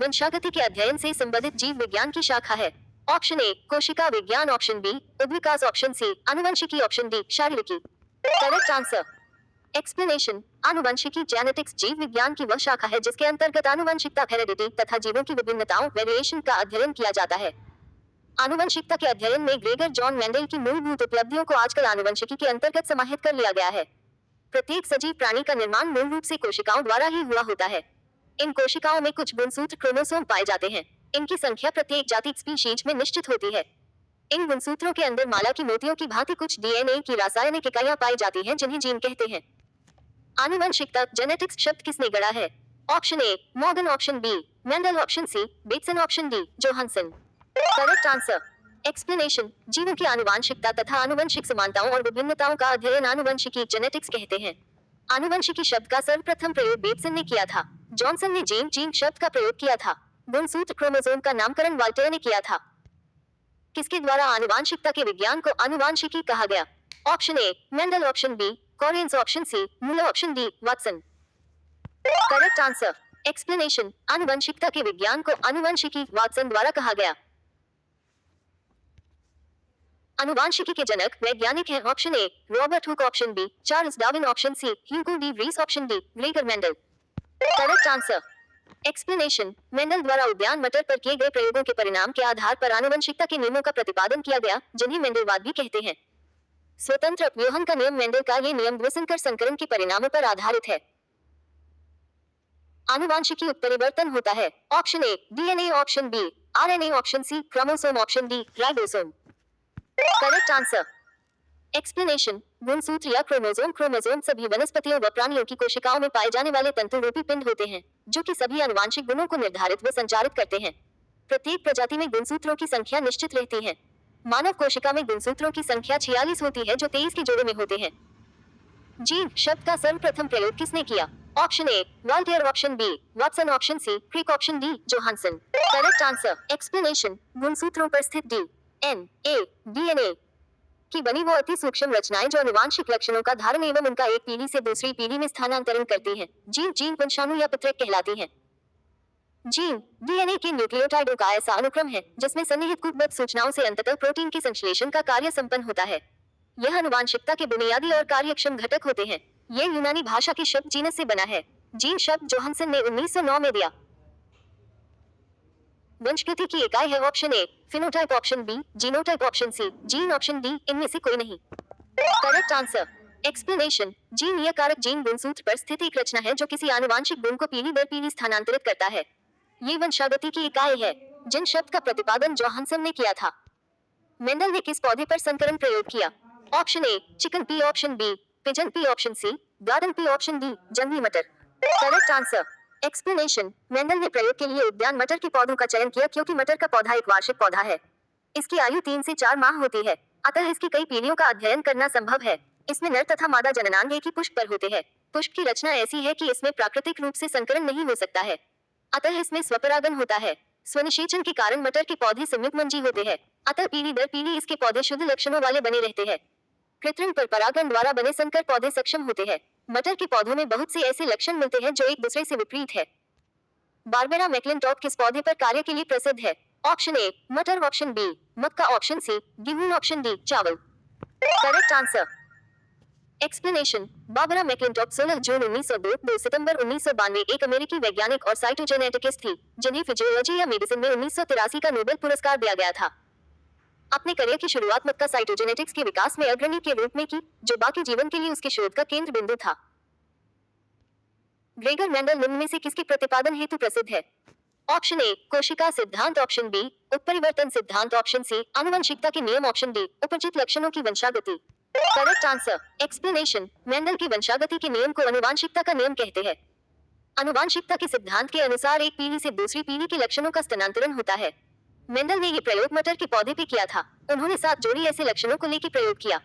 वंशागति के अध्ययन से संबंधित जीव विज्ञान की शाखा है। ऑप्शन ए कोशिका विज्ञान, ऑप्शन बी उद्विकास, ऑप्शन सी आनुवंशिकी, ऑप्शन डी शारीरिकी। Correct answer explanation. आनुवंशिकी जेनेटिक्स जीव विज्ञान की वह शाखा है जिसके अंतर्गत आनुवंशिकता, हेरेडिटी तथा जीवों की विभिन्नताओं, वेरिएशन का अध्ययन किया जाता है। आनुवंशिकता के अध्ययन में ग्रेगर जॉन मेंडल की मूलभूत उपलब्धियों को आजकल आनुवंशिकी के अंतर्गत समाहित कर लिया गया है। प्रत्येक सजीव प्राणी का निर्माण मूल रूप से कोशिकाओं द्वारा ही हुआ होता है। इन कोशिकाओं में कुछ गुणसूत्र क्रोमोसोम पाए जाते हैं। इनकी संख्या प्रत्येक जाति स्पीशीज में निश्चित होती है। इन गुणसूत्रों के अंदर माला की मोतियों की भांति कुछ डीएनए की रासायनिक इकाइयां पाई जाती हैं जिन्हें जीन कहते हैं। आनुवंशिकता जेनेटिक्स शब्द किसने गढ़ा है? Option A Morgan, option B Mendel, option C Bateson, option D Johannsen. Correct answer explanation. जीवों की आनुवांशिकता तथा आनुवंशिक समानताओं और विभिन्नताओं का अध्ययन आनुवंशिकी जेनेटिक्स कहते हैं। आनुवंशिकी शब्द का सर्वप्रथम प्रयोग बेटसन ने किया था। जॉनसन ने जीन शब्द का प्रयोग किया था। गुणसूत्र क्रोमोसोम का नामकरण वाल्टर ने किया था। किसके द्वारा आनुवांशिकता के विज्ञान को आनुवांशिकी कहा गया? Option A Mendel, option B Correns, option C Muller, option D Watson. Correct answer explanation. आनुवंशिकता के विज्ञान को आनुवंशिकी वाटसन द्वारा कहा गया। आनुवांशिकी के जनक वैज्ञानिक हैं। Option A Robert Hooke, option B Charles Darwin, option C Hugo de Vries, option D Gregor Mendel. Correct answer explanation. Mendel द्वारा उद्यान मटर पर किए गए प्रयोगों के परिणाम के आधार पर आनुवंशिकता के नियमों का प्रतिपादन किया गया, जिन्हें मेंडलवाद भी कहते हैं। स्वतंत्र अपव्यूहन का नियम मेंडल का ये नियम द्विसंकर संकरण के परिणामों पर आधारित है। आनुवांशिकी उत्परिवर्तन होता है। Option A DNA, option B RNA, option C chromosome, option D ribosome. Correct answer explanation. गुणसूत्र या क्रोमोसोम सभी वनस्पतियों व प्राणियों की कोशिकाओं में पाए जाने वाले तंतुरूपी पिंड होते हैं, जो कि सभी आनुवांशिक गुणों को निर्धारित व संचारित करते हैं। प्रत्येक प्रजाति में गुणसूत्रों की संख्या निश्चित रहती है। मानव कोशिका में गुणसूत्रों की संख्या 46 होती है, जो 23 के जोड़े में होते हैं। जीन शब्द का सर्वप्रथम प्रयोग किसने किया? Option A Waltier, option B Watson, option C Crick, option D Johannsen. Correct answer explanation. गुणसूत्रों पर स्थित डीएनए की बनी वो अति सूक्ष्म रचनाएं जो आनुवांशिक लक्षणों का धारण एवं उनका एक पीढ़ी से दूसरी पीढ़ी में स्थानांतरण करती हैं, जीन वंशाणु या पितृक कहलाती हैं। जीन डीएनए के न्यूक्लियोटाइडों का ऐसा अनुक्रम है जिसमें सन्निहित कूटबद्ध सूचनाओं से अंततः प्रोटीन के संश्लेषण का कार्य संपन्न होता है। यह आनुवांशिकता के बुनियादी और कार्यक्षम घटक होते हैं। यह यूनानी भाषा के शब्द जीनस से बना है। जीन शब्द जोहानसन ने 1909 में दिया। वंशगति की इकाई है। Option A phenotype, option B genotype, option C gene, option D इनमें से कोई नहीं। Correct answer explanation. जीन यह कारक जीन गुणसूत्र पर स्थित एक रचना है जो किसी आनुवांशिक गुण को पीढ़ी दर पीढ़ी स्थानांतरित करता है। ये वंशागति की इकाई है। जिन शब्द का प्रतिपादन जोहानसन ने किया था। मेंडल ने किस पौधे पर संकरण प्रयोग किया? Option A chicken pea, option B pigeon pea, option C garden pea, option D जंगली मटर। Correct answer explanation. मेंडल ने प्रयोग के लिए उद्यान मटर के पौधों का चयन किया क्योंकि मटर का पौधा एक वार्षिक पौधा है। इसकी आयु 3 से 4 माह होती है, अतः इसकी कई पीढ़ियों का अध्ययन करना संभव है। इसमें नर तथा मादा जननांग एक ही पुष्प पर होते हैं। पुष्प की रचना ऐसी है कि इसमें प्राकृतिक रूप से संकरण नहीं हो सकता है, अतः इसमें स्वपरागन होता है। स्वनिषेचन के कारण मटर के पौधे संयुग्मंजी होते हैं, अतः पीढ़ी दर पीढ़ी इसके पौधे शुद्ध लक्षणों वाले बने रहते हैं। कृत्रिम पर परागन द्वारा बने संकर पौधे सक्षम होते हैं। मटर के पौधों में बहुत से ऐसे लक्षण मिलते हैं जो एक दूसरे से विपरीत है। बारबेरा मैक्लिंटॉक किस पौधे पर कार्य के लिए प्रसिद्ध है? ऑप्शन ए मटर, ऑप्शन बी मक्का, ऑप्शन सी गेहूं, ऑप्शन डी चावल। Correct answer explanation. Barbera McClintock 16 जून 1902 2 सितंबर 1992 एक अमेरिकी वैज्ञानिक और साइटोजेनेटिकिस्ट थी, जिन्हें फिजियोलॉजी या मेडिसिन में 1983 का नोबेल पुरस्कार दिया गया था। अपने करियर की शुरुआत मक्का साइटोजेनेटिक्स के विकास में अग्रणी के रूप में की, जो बाकी जीवन के लिए उसके शोध का केंद्र बिंदु था। ग्रेगर मेंडल निम्न में से किसके प्रतिपादन हेतु प्रसिद्ध है? ऑप्शन ए कोशिका सिद्धांत, ऑप्शन बी उत्परिवर्तन सिद्धांत, ऑप्शन सी आनुवंशिकता के नियम, ऑप्शन डी उपचित लक्षणों की वंशागति। Correct answer explanation. मेंडल की वंशागति के नियम को आनुवंशिकता का नियम कहते हैं। आनुवंशिकता के सिद्धांत के अनुसार एक पीढ़ी से दूसरी पीढ़ी के लक्षणों का स्थानांतरण होता है। मेंडल ने ये प्रयोग मटर के पौधे पे किया था। उन्होंने 7 जोड़ी ऐसे लक्षणों को लेकर प्रयोग किया।